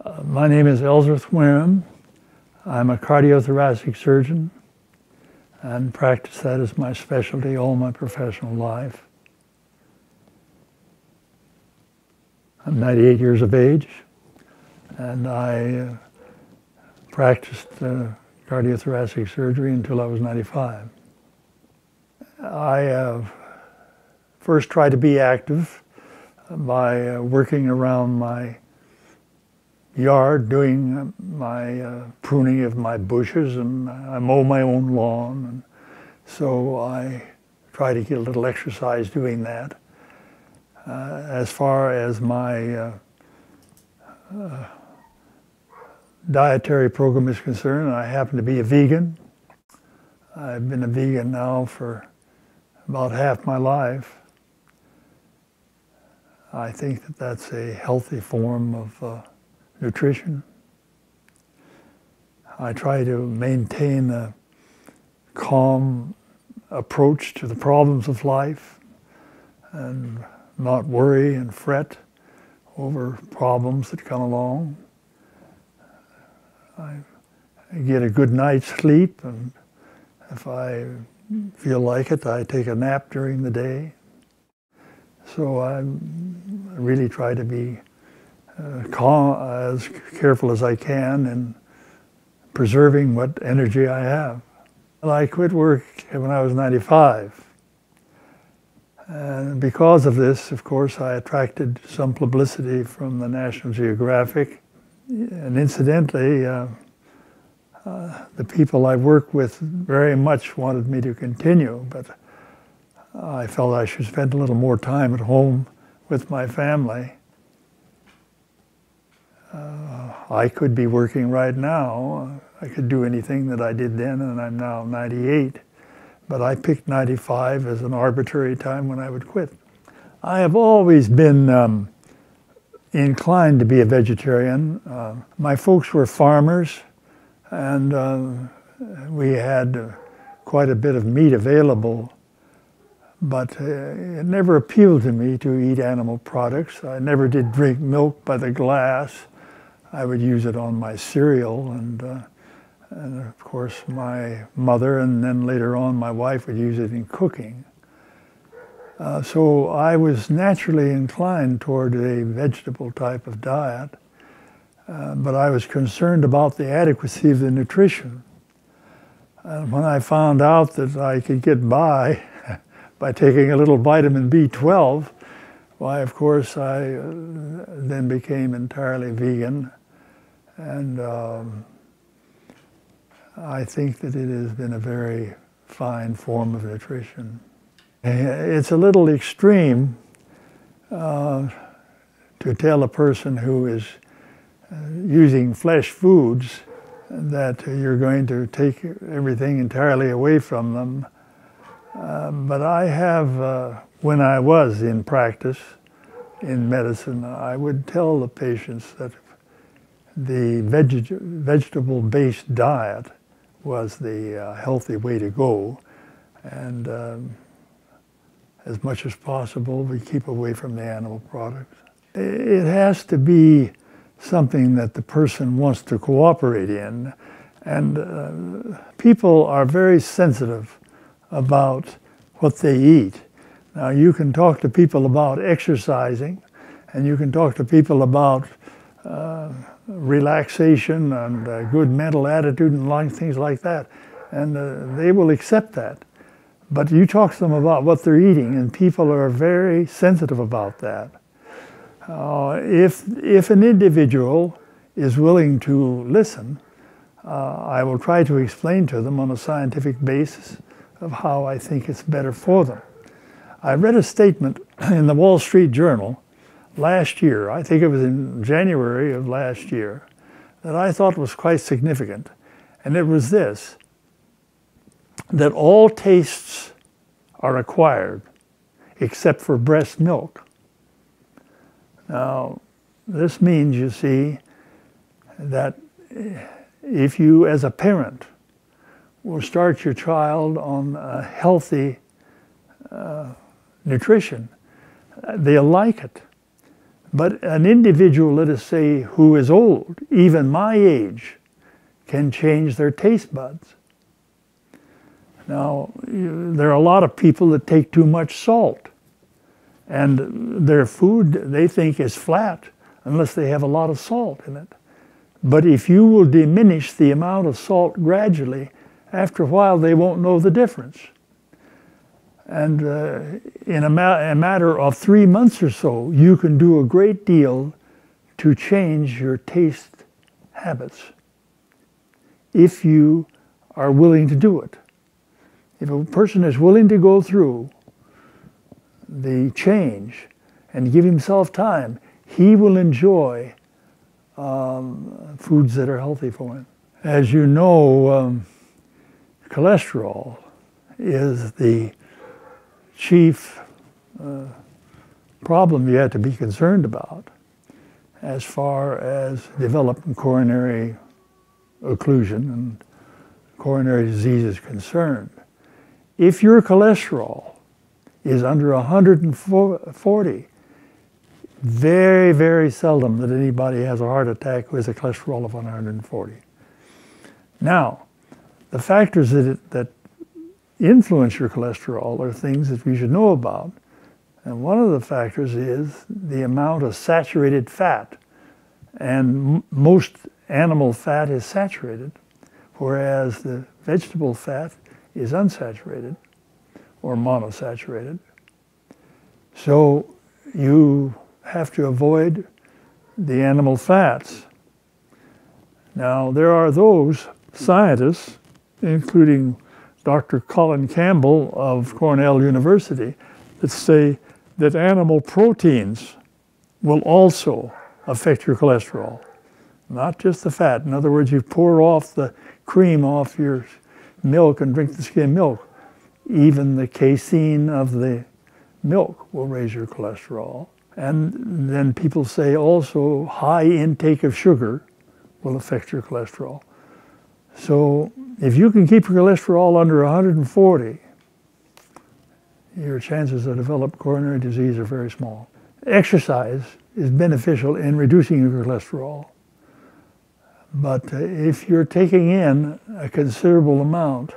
My name is Ellsworth Wareham. I'm a cardiothoracic surgeon and practice that as my specialty all my professional life. I'm 98 years of age, and I practiced cardiothoracic surgery until I was 95. I first tried to be active by working around my yard, doing my pruning of my bushes, and I mow my own lawn, and so I try to get a little exercise doing that. As far as my dietary program is concerned, I happen to be a vegan. I've been a vegan now for about half my life. I think that that's a healthy form of nutrition. I try to maintain a calm approach to the problems of life and not worry and fret over problems that come along. I get a good night's sleep, and if I feel like it, I take a nap during the day. So I really try to be calm, as careful as I can in preserving what energy I have. I quit work when I was 95. And because of this, of course, I attracted some publicity from the National Geographic. And incidentally, the people I work with very much wanted me to continue, but I felt I should spend a little more time at home with my family. I could be working right now. I could do anything that I did then, and I'm now 98. But I picked 95 as an arbitrary time when I would quit. I have always been inclined to be a vegetarian. My folks were farmers, and we had quite a bit of meat available, but it never appealed to me to eat animal products. I never did drink milk by the glass. I would use it on my cereal, and of course my mother, and then later on my wife, would use it in cooking. So I was naturally inclined toward a vegetable type of diet, but I was concerned about the adequacy of the nutrition. And when I found out that I could get by taking a little vitamin B12, why, of course, I then became entirely vegan. And I think that it has been a very fine form of nutrition. It's a little extreme to tell a person who is using flesh foods that you're going to take everything entirely away from them. But I have, when I was in practice in medicine, I would tell the patients that the vegetable-based diet was the healthy way to go, and as much as possible we keep away from the animal products. It has to be something that the person wants to cooperate in, and people are very sensitive about what they eat. Now, you can talk to people about exercising, and you can talk to people about relaxation and good mental attitude and things like that, and they will accept that. But you talk to them about what they're eating, and people are very sensitive about that. If an individual is willing to listen, I will try to explain to them on a scientific basis of how I think it's better for them. I read a statement in the Wall Street Journal last year, I think it was in January of last year, that I thought was quite significant. And it was this, that all tastes are acquired except for breast milk. Now, this means, you see, that if you as a parent will start your child on a healthy nutrition, they'll like it. But an individual, let us say, who is old, even my age, can change their taste buds. Now, there are a lot of people that take too much salt, and their food they think is flat unless they have a lot of salt in it. But if you will diminish the amount of salt gradually, after a while they won't know the difference. And in a matter of 3 months or so, you can do a great deal to change your taste habits if you are willing to do it. If a person is willing to go through the change and give himself time, he will enjoy foods that are healthy for him. As you know, cholesterol is the chief problem you have to be concerned about as far as developing coronary occlusion and coronary disease is concerned. If your cholesterol is under 140, very, very seldom that anybody has a heart attack who has a cholesterol of 140. Now, the factors that influence your cholesterol are things that you should know about. And one of the factors is the amount of saturated fat. And most animal fat is saturated, whereas the vegetable fat is unsaturated or monosaturated. So you have to avoid the animal fats. Now, there are those scientists, including Dr. Colin Campbell of Cornell University, that say that animal proteins will also affect your cholesterol, not just the fat. In other words, you pour off the cream off your milk and drink the skim milk. Even the casein of the milk will raise your cholesterol. And then people say also high intake of sugar will affect your cholesterol. So if you can keep your cholesterol under 140, your chances of developing coronary disease are very small. Exercise is beneficial in reducing your cholesterol. But if you're taking in a considerable amount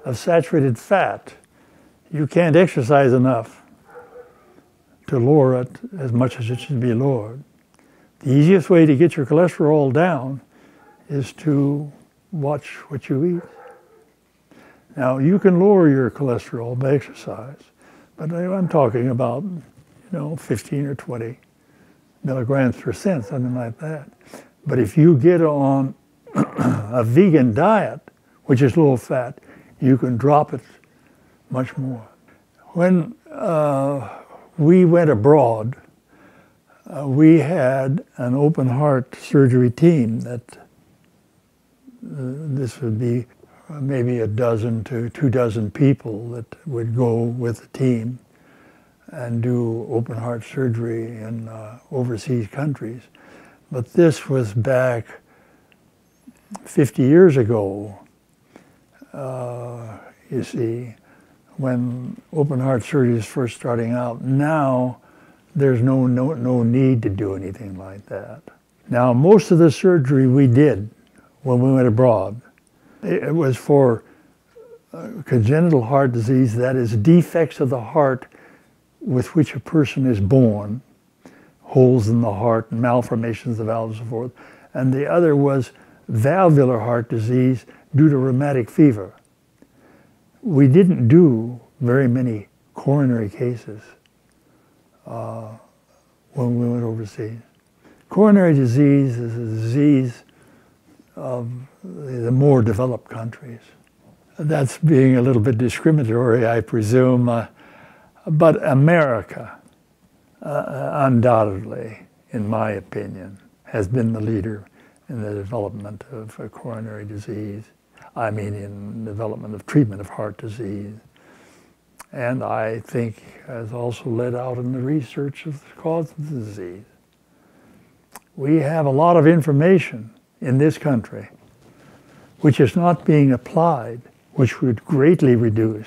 of saturated fat, you can't exercise enough to lower it as much as it should be lowered. The easiest way to get your cholesterol down is to watch what you eat. Now, you can lower your cholesterol by exercise, but I'm talking about, 15 or 20 milligrams per cent, something like that. But if you get on a vegan diet, which is low fat, you can drop it much more. When we went abroad, we had an open heart surgery team that this would be maybe a dozen to 24 people that would go with the team and do open heart surgery in overseas countries. But this was back 50 years ago, you see, when open heart surgery is first starting out. Now, there's no need to do anything like that. Now, most of the surgery we did when we went abroad, it was for congenital heart disease, that is defects of the heart with which a person is born, holes in the heart, malformations of the valves and so forth. And the other was valvular heart disease due to rheumatic fever. We didn't do very many coronary cases when we went overseas. Coronary disease is a disease of the more developed countries. That's being a little bit discriminatory, I presume, but America, undoubtedly, in my opinion, has been the leader in the development of coronary disease. I mean, in the development of treatment of heart disease. And I think has also led out in the research of the cause of the disease. We have a lot of information in this country which is not being applied, which would greatly reduce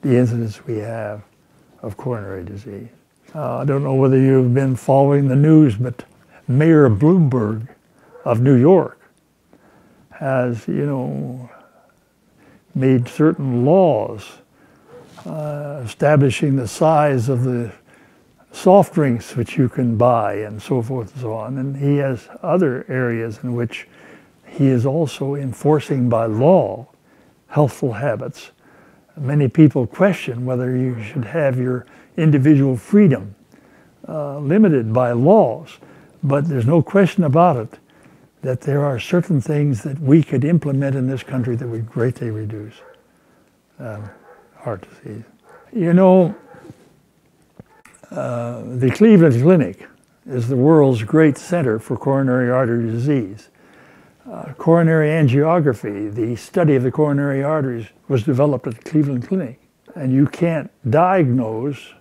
the incidence we have of coronary disease. I don't know whether you've been following the news, but Mayor Bloomberg of New York has, made certain laws establishing the size of the soft drinks which you can buy and so forth and so on. And he has other areas in which he is also enforcing by law healthful habits. Many people question whether you should have your individual freedom limited by laws, but there's no question about it that there are certain things that we could implement in this country that would greatly reduce heart disease. The Cleveland Clinic is the world's great center for coronary artery disease. Coronary angiography, the study of the coronary arteries, was developed at the Cleveland Clinic. And you can't diagnose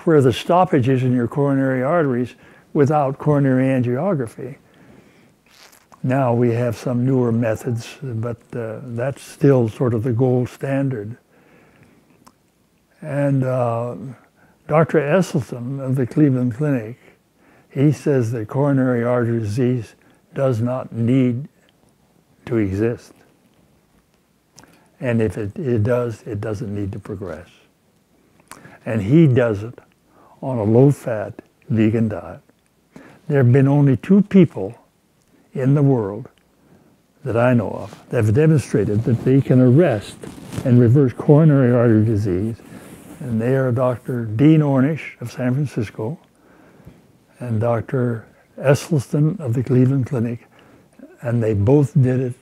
where the stoppage is in your coronary arteries without coronary angiography. Now we have some newer methods, but that's still sort of the gold standard. And Dr. Esselstyn of the Cleveland Clinic, he says that coronary artery disease does not need to exist. And if it does, it doesn't need to progress. And he does it on a low-fat vegan diet. There have been only 2 people in the world that I know of that have demonstrated that they can arrest and reverse coronary artery disease. And they are Dr. Dean Ornish of San Francisco and Dr. Esselstyn of the Cleveland Clinic, and they both did it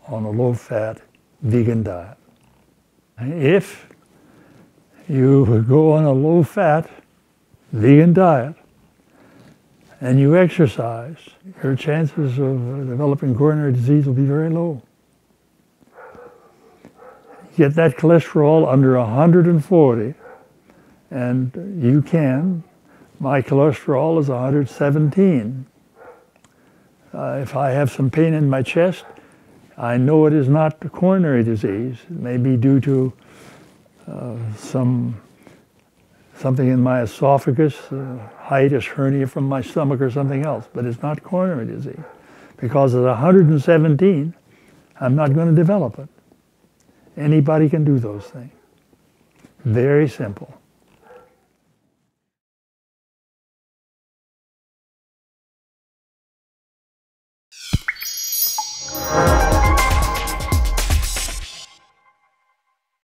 on a low-fat vegan diet. If you go on a low-fat vegan diet and you exercise, your chances of developing coronary disease will be very low. Get that cholesterol under 140, and you can. My cholesterol is 117. If I have some pain in my chest, I know it is not coronary disease. It may be due to something in my esophagus, hiatus hernia from my stomach or something else, but it's not coronary disease. Because at 117, I'm not going to develop it. Anybody can do those things. Very simple.